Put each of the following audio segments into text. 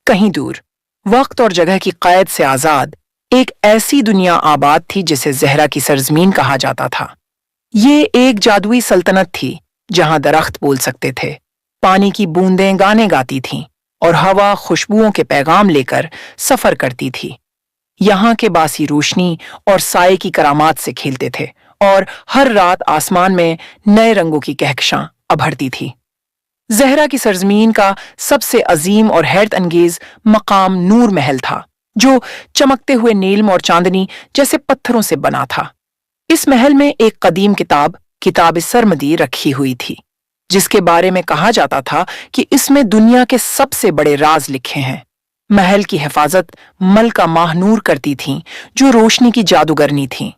کہیں دور، وقت اور جگہ کی قید سے آزاد ایک ایسی دنیا آباد تھی جسے زہرا کی سرزمین کہا جاتا تھا۔ یہ ایک جادوئی سلطنت تھی جہاں درخت بول سکتے تھے، پانی کی بوندیں گانے گاتی تھیں اور ہوا خوشبوؤں کے پیغام لے کر سفر کرتی تھی۔ یہاں کے باسی روشنی اور سائے کی کرامات سے کھیلتے تھے اور ہر رات آسمان میں نئے رنگوں کی کہکشاں ابھرتی تھی۔ زہرا کی سرزمین کا سب سے عظیم اور حیرت انگیز مقام نور محل تھا، جو چمکتے ہوئے نیلم اور چاندنی جیسے پتھروں سے بنا تھا۔ اس محل میں ایک قدیم کتاب سرمدی رکھی ہوئی تھی، جس کے بارے میں کہا جاتا تھا کہ اس میں دنیا کے سب سے بڑے راز لکھے ہیں۔ محل کی حفاظت ملکہ ماہ نور کرتی تھیں، جو روشنی کی جادوگرنی تھیں۔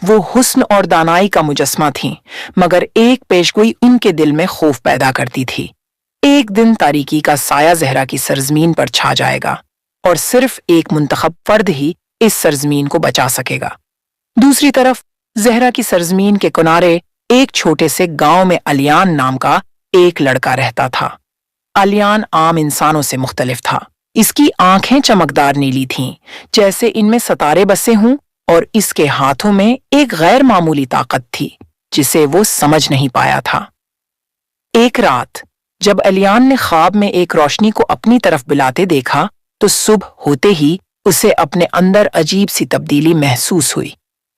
وہ حسن اور دانائی کا مجسمہ تھیں، مگر ایک پیشگوئی ان کے دل میں خوف پیدا کرتی تھی۔ ایک دن تاریکی کا سایہ زہرا کی سرزمین پر چھا جائے گا اور صرف ایک منتخب فرد ہی اس سرزمین کو بچا سکے گا۔ دوسری طرف زہرا کی سرزمین کے کنارے ایک چھوٹے سے گاؤں میں الیان نام کا ایک لڑکا رہتا تھا۔ الیان عام انسانوں سے مختلف تھا۔ اس کی آنکھیں چمکدار نیلی تھیں، جیسے ان میں ستارے بسے ہوں، اور اس کے ہاتھوں میں ایک غیر معمولی طاقت تھی جسے وہ سمجھ نہیں پایا تھا۔ ایک رات جب الیان نے خواب میں ایک روشنی کو اپنی طرف بلاتے دیکھا تو صبح ہوتے ہی اسے اپنے اندر عجیب سی تبدیلی محسوس ہوئی۔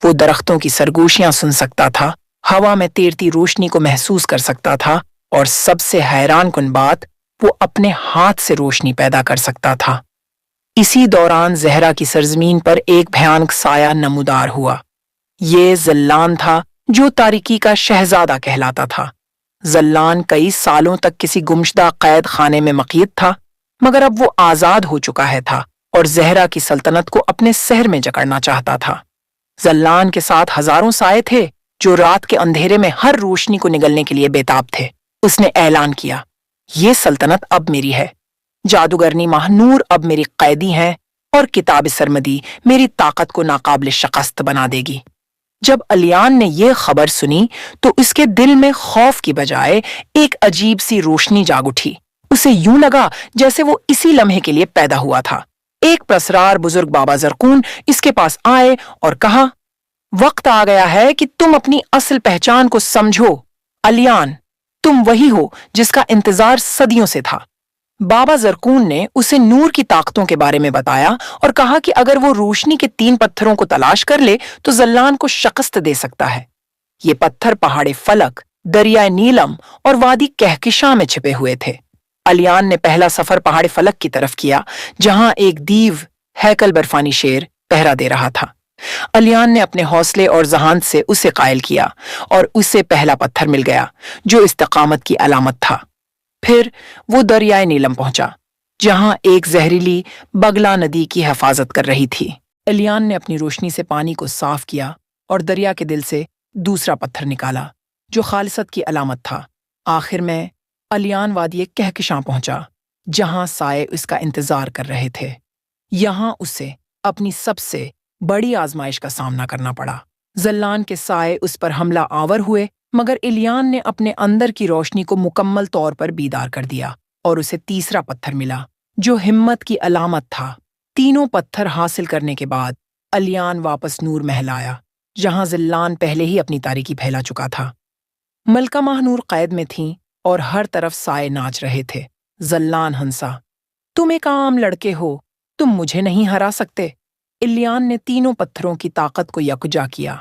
وہ درختوں کی سرگوشیاں سن سکتا تھا، ہوا میں تیرتی روشنی کو محسوس کر سکتا تھا، اور سب سے حیران کن بات، وہ اپنے ہاتھ سے روشنی پیدا کر سکتا تھا۔ اسی دوران زہرا کی سرزمین پر ایک بھیانک سایہ نمودار ہوا۔ یہ زلان تھا، جو تاریکی کا شہزادہ کہلاتا تھا۔ زلان کئی سالوں تک کسی گمشدہ قید خانے میں مقید تھا، مگر اب وہ آزاد ہو چکا تھا اور زہرا کی سلطنت کو اپنے سحر میں جکڑنا چاہتا تھا۔ زلان کے ساتھ ہزاروں سائے تھے جو رات کے اندھیرے میں ہر روشنی کو نگلنے کے لیے بے تاب تھے۔ اس نے اعلان کیا، یہ سلطنت اب میری ہے، جادوگرنی ماہ نور اب میری قیدی ہیں، اور کتاب سرمدی میری طاقت کو ناقابل شکست بنا دے گی۔ جب الیان نے یہ خبر سنی تو اس کے دل میں خوف کی بجائے ایک عجیب سی روشنی جاگ اٹھی۔ اسے یوں لگا جیسے وہ اسی لمحے کے لیے پیدا ہوا تھا۔ ایک پرسرار بزرگ بابا زرقون اس کے پاس آئے اور کہا، وقت آ گیا ہے کہ تم اپنی اصل پہچان کو سمجھو۔ الیان، تم وہی ہو جس کا انتظار صدیوں سے تھا۔ بابا زرقون نے اسے نور کی طاقتوں کے بارے میں بتایا اور کہا کہ اگر وہ روشنی کے 3 پتھروں کو تلاش کر لے تو زلان کو شکست دے سکتا ہے۔ یہ پتھر پہاڑ فلک، دریائے نیلم اور وادی کہکشاں میں چھپے ہوئے تھے۔ الیان نے پہلا سفر پہاڑ فلک کی طرف کیا، جہاں ایک دیو ہیکل برفانی شیر پہرا دے رہا تھا۔ الیان نے اپنے حوصلے اور ذہانت سے اسے قائل کیا اور اسے پہلا پتھر مل گیا جو استقامت کی علامت تھا۔ پھر وہ دریائے نیلم پہنچا، جہاں ایک زہریلی بگلا ندی کی حفاظت کر رہی تھی۔ الیان نے اپنی روشنی سے پانی کو صاف کیا اور دریا کے دل سے دوسرا پتھر نکالا جو خالصت کی علامت تھا۔ آخر میں الیان وادی کہکشاں پہنچا، جہاں سائے اس کا انتظار کر رہے تھے۔ یہاں اسے اپنی سب سے بڑی آزمائش کا سامنا کرنا پڑا۔ زلان کے سائے اس پر حملہ آور ہوئے، مگر الیان نے اپنے اندر کی روشنی کو مکمل طور پر بیدار کر دیا اور اسے تیسرا پتھر ملا جو ہمت کی علامت تھا۔ تینوں پتھر حاصل کرنے کے بعد الیان واپس نور محل آیا، جہاں زلان پہلے ہی اپنی تاریکی پھیلا چکا تھا۔ ملکہ ماہ نور قید میں تھیں اور ہر طرف سائے ناچ رہے تھے۔ زلان ہنسا، تم ایک عام لڑکے ہو، تم مجھے نہیں ہرا سکتے۔ الیان نے تینوں پتھروں کی طاقت کو یکجا کیا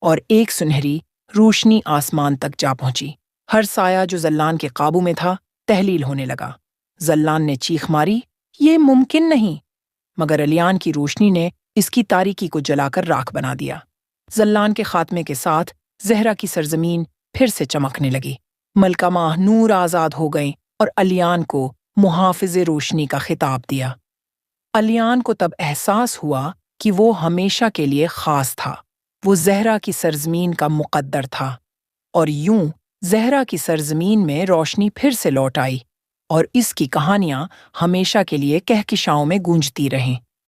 اور ایک سنہری روشنی آسمان تک جا پہنچی۔ ہر سایہ جو زلان کے قابو میں تھا تحلیل ہونے لگا۔ زلان نے چیخ ماری، یہ ممکن نہیں، مگر الیان کی روشنی نے اس کی تاریکی کو جلا کر راکھ بنا دیا۔ زلان کے خاتمے کے ساتھ زہرا کی سرزمین پھر سے چمکنے لگی۔ ملکہ ماہ نور آزاد ہو گئیں اور الیان کو محافظ روشنی کا خطاب دیا۔ الیان کو تب احساس ہوا کہ وہ ہمیشہ کے لیے خاص تھا۔ وہ زہرا کی سرزمین کا مقدر تھا، اور یوں زہرا کی سرزمین میں روشنی پھر سے لوٹ آئی اور اس کی کہانیاں ہمیشہ کے لیے کہکشاؤں میں گونجتی رہیں۔